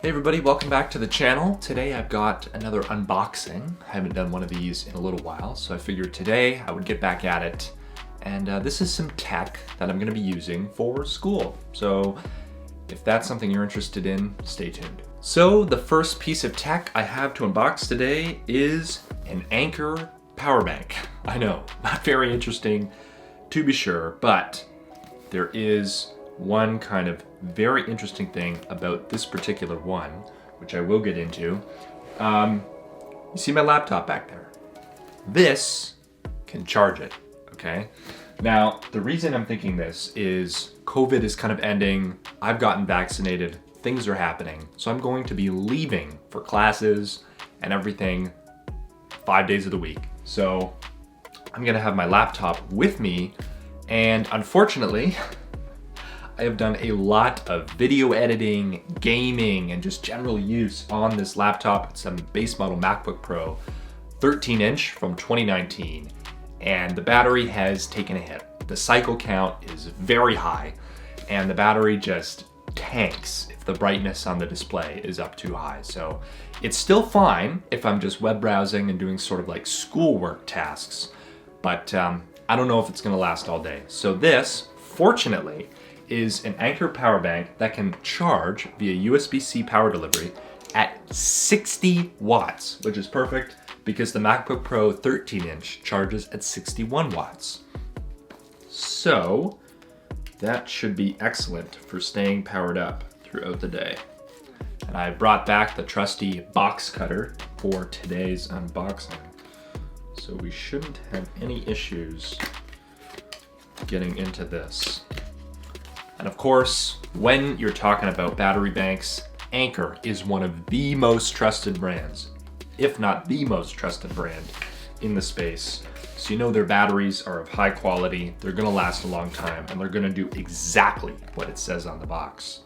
Hey everybody, welcome back to the channel. Today I've got another unboxing. I haven't done one of these in a little while, so I figured today I would get back at it. And this is some tech that I'm going to be using for school. So if that's something you're interested in, stay tuned. So the first piece of tech I have to unbox today is an Anker power bank. I know, not very interesting to be sure, but there is one kind of very interesting thing about this particular one, which I will get into. You see my laptop back there? This can charge it, okay? Now, the reason I'm thinking this is COVID is kind of ending. I've gotten vaccinated, things are happening. So I'm going to be leaving for classes and everything 5 days of the week. So I'm gonna have my laptop with me, and unfortunately, I have done a lot of video editing, gaming, and just general use on this laptop. It's a base model MacBook Pro 13-inch from 2019, and the battery has taken a hit. The cycle count is very high, and the battery just tanks if the brightness on the display is up too high. So it's still fine if I'm just web browsing and doing sort of like schoolwork tasks, but I don't know if it's gonna last all day. So this, fortunately, is an Anker power bank that can charge via USB-C power delivery at 60 watts, which is perfect because the MacBook Pro 13-inch charges at 61 watts. So that should be excellent for staying powered up throughout the day. And I brought back the trusty box cutter for today's unboxing. So we shouldn't have any issues getting into this. And of course, when you're talking about battery banks, Anker is one of the most trusted brands, if not the most trusted brand in the space. So you know their batteries are of high quality, they're gonna last a long time, and they're gonna do exactly what it says on the box.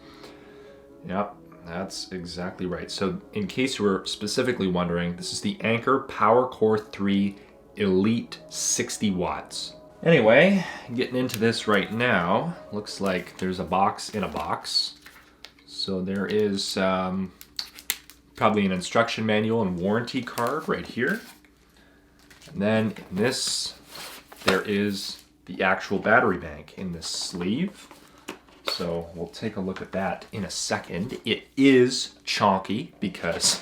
Yep, that's exactly right. So in case you were specifically wondering, this is the Anker PowerCore 3 Elite 60 watts. Anyway, getting into this right now, looks like there's a box in a box. So there is probably an instruction manual and warranty card right here. And then in this, there is the actual battery bank in this sleeve. So we'll take a look at that in a second. It is chonky because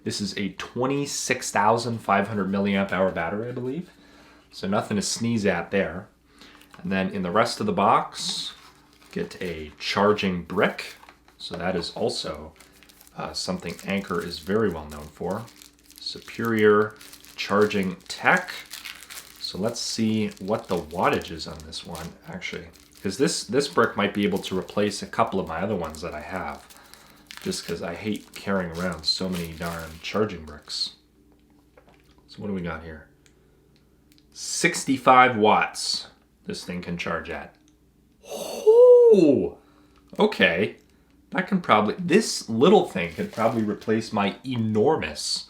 this is a 26,500 milliamp hour battery, I believe. So nothing to sneeze at there. And then in the rest of the box, get a charging brick. So that is also something Anker is very well known for. Superior charging tech. So let's see what the wattage is on this one, actually. Because this brick might be able to replace a couple of my other ones that I have. Just because I hate carrying around so many darn charging bricks. So what do we got here? 65 watts this thing can charge at. Oh, okay. That can probably, this little thing could probably replace my enormous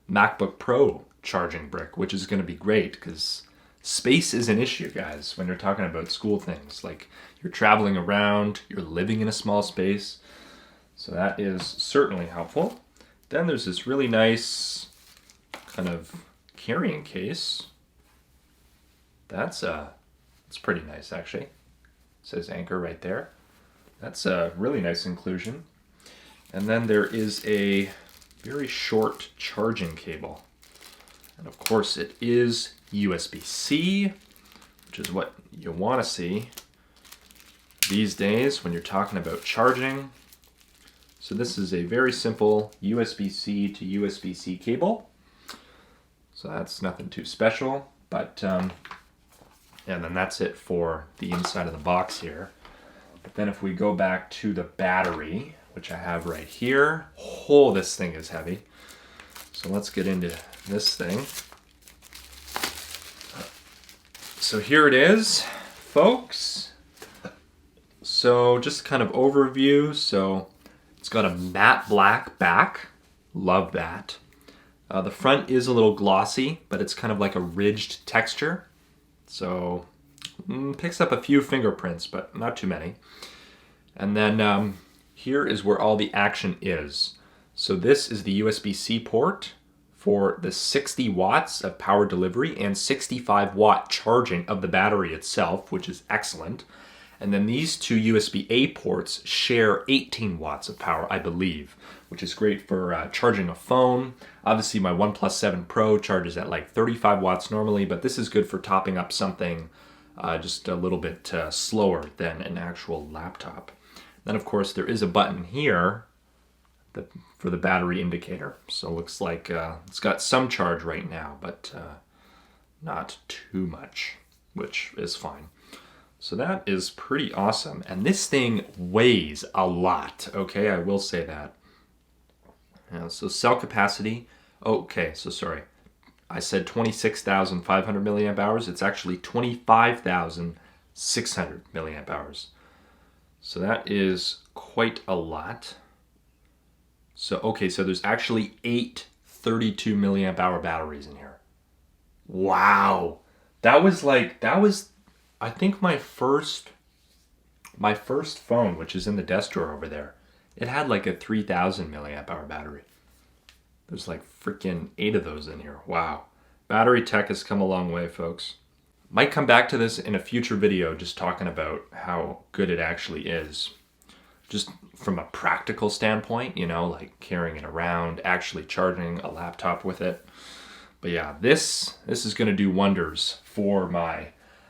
MacBook Pro charging brick, which is going to be great because space is an issue, guys, when you're talking about school things. Like you're traveling around, you're living in a small space. So that is certainly helpful. Then there's this really nice kind of carrying case. That's pretty nice, actually. It says Anker right there. That's a really nice inclusion. And then there is a very short charging cable. And of course it is USB-C, which is what you want to see these days when you're talking about charging. So this is a very simple USB-C to USB-C cable. So that's nothing too special, but and then that's it for the inside of the box here. But then if we go back to the battery, which I have right here, oh, this thing is heavy. So let's get into this thing. So here it is, folks. So just kind of overview. So it's got a matte black back. Love that. The front is a little glossy, but it's kind of like a ridged texture. So picks up a few fingerprints, but not too many. And then here is where all the action is. So this is the USB-C port for the 60 watts of power delivery and 65 watt charging of the battery itself, which is excellent. And then these two USB-A ports share 18 watts of power, I believe, which is great for charging a phone. Obviously, my OnePlus 7 Pro charges at like 35 watts normally, but this is good for topping up something just a little bit slower than an actual laptop. Then, of course, there is a button here for the battery indicator. So it looks like it's got some charge right now, but not too much, which is fine. So that is pretty awesome. And this thing weighs a lot, okay? I will say that. So cell capacity, okay, so sorry. I said 26,500 milliamp hours. It's actually 25,600 milliamp hours. So that is quite a lot. So, okay, so there's actually 8 32 milliamp hour batteries in here. Wow. That was I think my first phone, which is in the desk drawer over there, it had like a 3,000 milliamp hour battery. There's like freaking 8 of those in here. Wow. Battery tech has come a long way, folks. Might come back to this in a future video, just talking about how good it actually is. Just from a practical standpoint, you know, like carrying it around, actually charging a laptop with it. But yeah, this is going to do wonders for my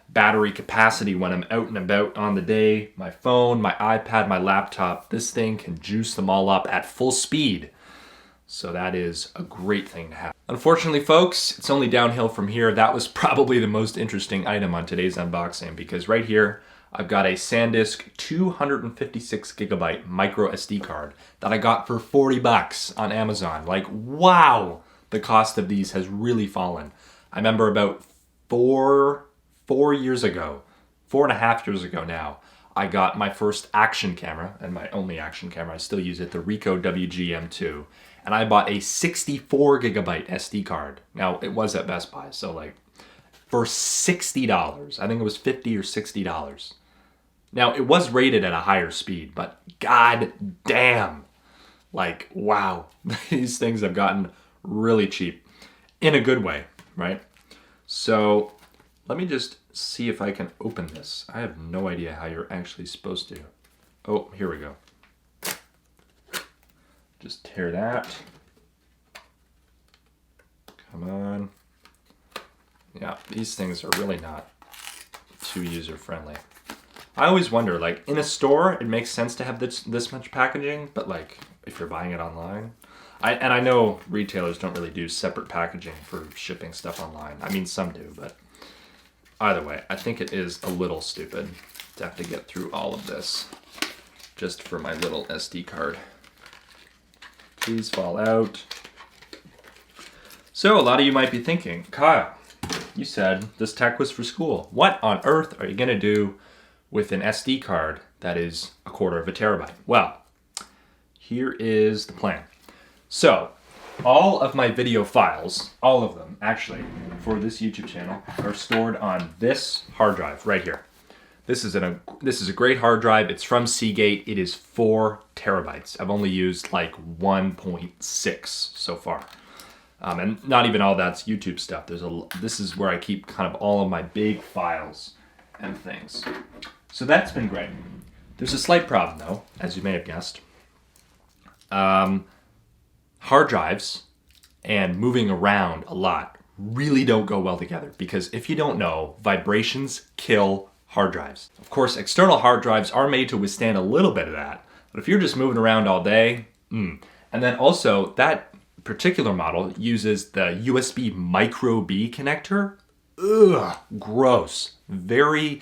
battery capacity when I'm out and about on the day. My phone, my iPad, my laptop, this thing can juice them all up at full speed. So that is a great thing to have. Unfortunately, folks, it's only downhill from here. That was probably the most interesting item on today's unboxing, because right here, I've got a SanDisk 256 gigabyte micro SD card that I got for 40 bucks on Amazon. Like, wow, the cost of these has really fallen. I remember about 4.5 years ago now, I got my first action camera, and my only action camera, I still use it, the Ricoh WG-M2, and I bought a 64 gigabyte SD card. Now, it was at Best Buy, so like, for $60. I think it was $50 or $60. Now, it was rated at a higher speed, but god damn, like, wow, these things have gotten really cheap in a good way, right? So let me just see if I can open this. I have no idea how you're actually supposed to. Oh, here we go. Just tear that. Come on. Yeah, these things are really not too user-friendly. I always wonder, like, in a store, it makes sense to have this much packaging, but, like, if you're buying it online... I know retailers don't really do separate packaging for shipping stuff online. I mean, some do, but either way, I think it is a little stupid to have to get through all of this just for my little SD card. Please fall out. So, a lot of you might be thinking, Kyle, you said this tech was for school. What on earth are you going to do with an SD card that is 1/4 of a terabyte? Well, here is the plan. So, all of my video files, all of them actually, for this YouTube channel, are stored on this hard drive right here. This is a great hard drive. It's from Seagate. It is 4 terabytes. I've only used like 1.6 so far. And not even all that's YouTube stuff. This is where I keep kind of all of my big files and things. So that's been great. There's a slight problem though, as you may have guessed. Hard drives and moving around a lot really don't go well together, because if you don't know, vibrations kill hard drives. Of course, external hard drives are made to withstand a little bit of that, but if you're just moving around all day, And then also, that particular model uses the USB micro B connector. Ugh, gross. Very,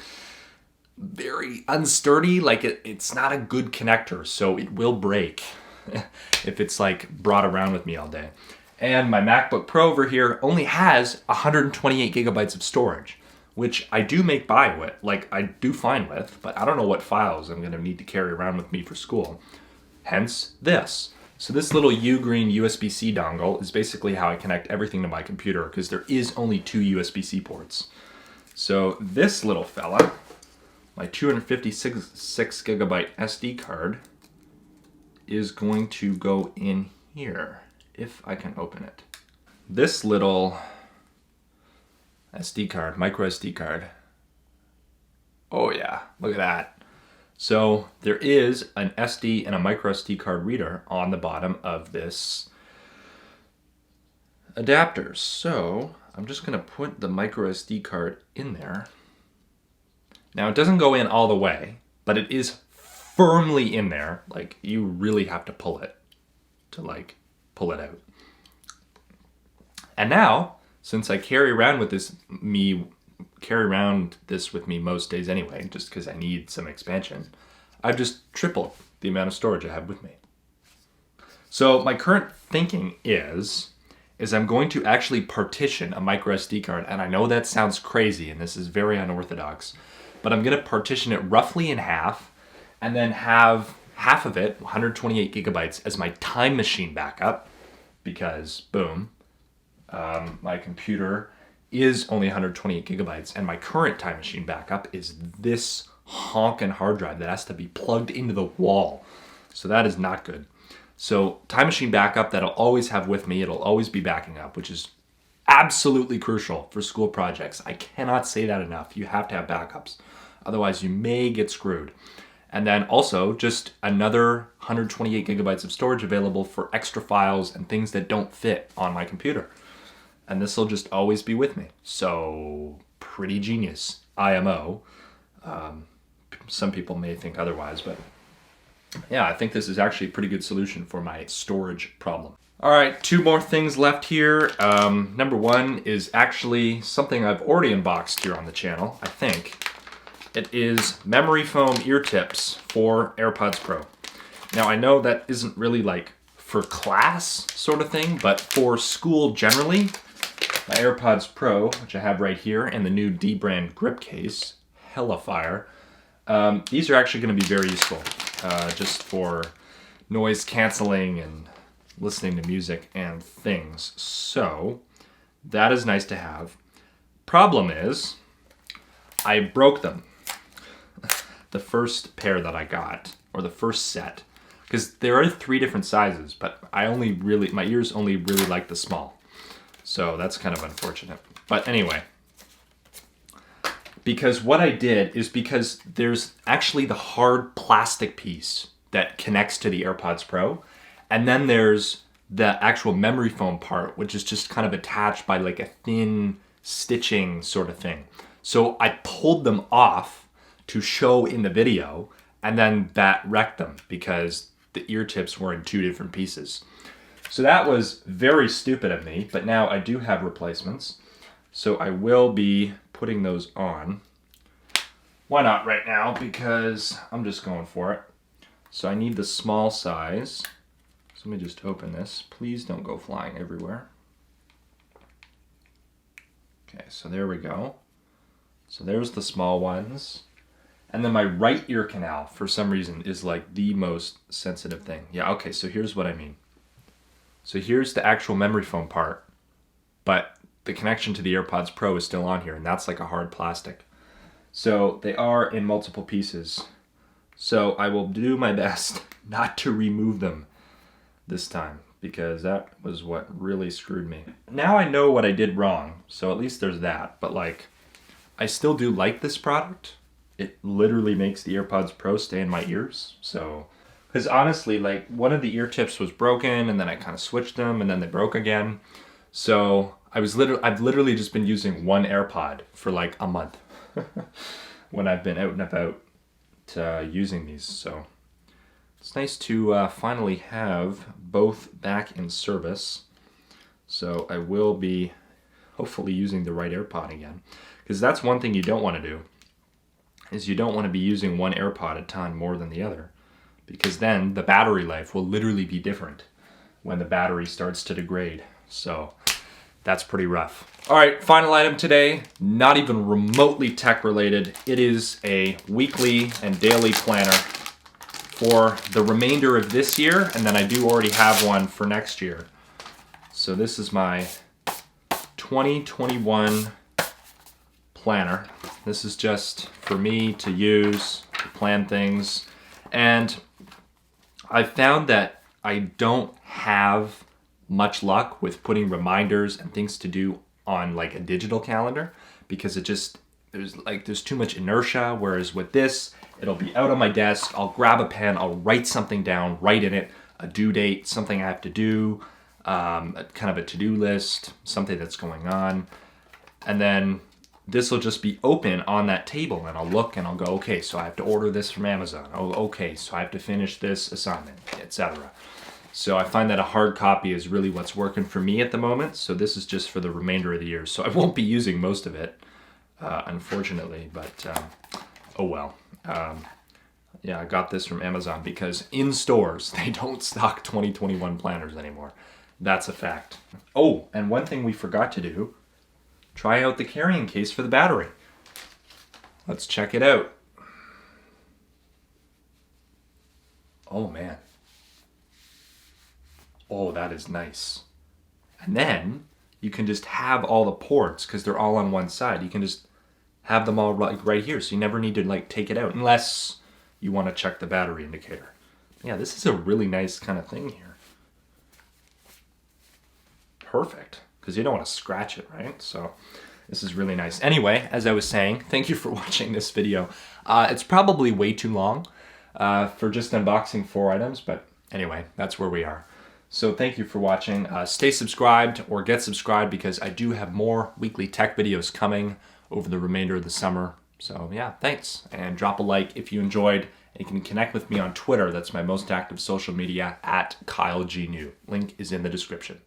very unsturdy. Like it's not a good connector, so it will break if it's like brought around with me all day. And my MacBook Pro over here only has 128 gigabytes of storage, which I do make by with, like I do fine with, but I don't know what files I'm gonna need to carry around with me for school. Hence this. So this little Ugreen USB-C dongle is basically how I connect everything to my computer, because there is only 2 USB-C ports. So this little fella, my 256 gigabyte SD card, is going to go in here, if I can open it. This little SD card, micro SD card. Oh yeah, look at that. So there is an SD and a micro SD card reader on the bottom of this adapter. So I'm just gonna put the micro SD card in there. Now it doesn't go in all the way, but it is firmly in there. Like, you really have to pull it to like pull it out. And now, since I carry around this with me most days anyway, just because I need some expansion, I've just tripled the amount of storage I have with me. So my current thinking is I'm going to actually partition a micro SD card, and I know that sounds crazy and this is very unorthodox, but I'm going to partition it roughly in half and then have half of it, 128 gigabytes, as my time machine backup, because boom, my computer is only 128 gigabytes, and my current time machine backup is this honkin' hard drive that has to be plugged into the wall. So that is not good. So time machine backup that I'll always have with me, it'll always be backing up, which is absolutely crucial for school projects. I cannot say that enough. You have to have backups. Otherwise you may get screwed. And then also just another 128 gigabytes of storage available for extra files and things that don't fit on my computer. And this will just always be with me. So pretty genius, IMO. Some people may think otherwise, but yeah, I think this is actually a pretty good solution for my storage problem. All right, 2 more things left here. Number 1 is actually something I've already unboxed here on the channel, I think. It is memory foam ear tips for AirPods Pro. Now I know that isn't really like for class sort of thing, but for school generally, my AirPods Pro, which I have right here, and the new D brand grip case, hella fire. These are actually going to be very useful, just for noise canceling and listening to music and things. So that is nice to have. Problem is, I broke them. The first pair that I got, or the first set, because there are 3 different sizes, but my ears only really like the small. So that's kind of unfortunate. But anyway, because what I did is because there's actually the hard plastic piece that connects to the AirPods Pro, and then there's the actual memory foam part, which is just kind of attached by like a thin stitching sort of thing. So I pulled them off to show in the video, and then that wrecked them because the ear tips were in 2 different pieces. So that was very stupid of me, but now I do have replacements. So I will be putting those on. Why not right now? Because I'm just going for it. So I need the small size. So let me just open this. Please don't go flying everywhere. Okay, so there we go. So there's the small ones. And then my right ear canal, for some reason, is like the most sensitive thing. Yeah, okay, so here's what I mean. So here's the actual memory foam part, but the connection to the AirPods Pro is still on here, and that's like a hard plastic. So they are in multiple pieces. So I will do my best not to remove them this time, because that was what really screwed me. Now I know what I did wrong, so at least there's that. But like, I still do like this product. It literally makes the AirPods Pro stay in my ears. So, because honestly, like, one of the ear tips was broken, and then I kind of switched them, and then they broke again. So I've literally just been using one AirPod for like a month when I've been out and about using these. So it's nice to finally have both back in service. So I will be hopefully using the right AirPod again, because that's one thing you don't want to do, is you don't want to be using one AirPod at a time more than the other, because then the battery life will literally be different when the battery starts to degrade. So that's pretty rough. All right, final item today, not even remotely tech related. It is a weekly and daily planner for the remainder of this year, and then I do already have one for next year. So this is my 2021 planner. This is just for me to use, to plan things. And I found that I don't have much luck with putting reminders and things to do on like a digital calendar because there's too much inertia. Whereas with this, it'll be out on my desk. I'll grab a pen, I'll write something down, write in it, a due date, something I have to do, kind of a to-do list, something that's going on. And then this will just be open on that table and I'll look and I'll go, okay, so I have to order this from Amazon. Oh, okay, so I have to finish this assignment, etc. So I find that a hard copy is really what's working for me at the moment. So this is just for the remainder of the year. So I won't be using most of it, unfortunately, but oh well. Yeah, I got this from Amazon because in stores, they don't stock 2021 planners anymore. That's a fact. Oh, and one thing we forgot to do, try out the carrying case for the battery. Let's check it out. Oh man. Oh, that is nice. And then you can just have all the ports because they're all on one side. You can just have them all right here. So you never need to like take it out unless you want to check the battery indicator. Yeah, this is a really nice kind of thing here. Perfect. Because you don't want to scratch it, right? So this is really nice. Anyway, as I was saying, thank you for watching this video. It's probably way too long for just unboxing 4 items, but anyway, that's where we are. So thank you for watching. Stay subscribed or get subscribed because I do have more weekly tech videos coming over the remainder of the summer. So yeah, thanks. And drop a like if you enjoyed. And you can connect with me on Twitter. That's my most active social media, @KyleGNew. Link is in the description.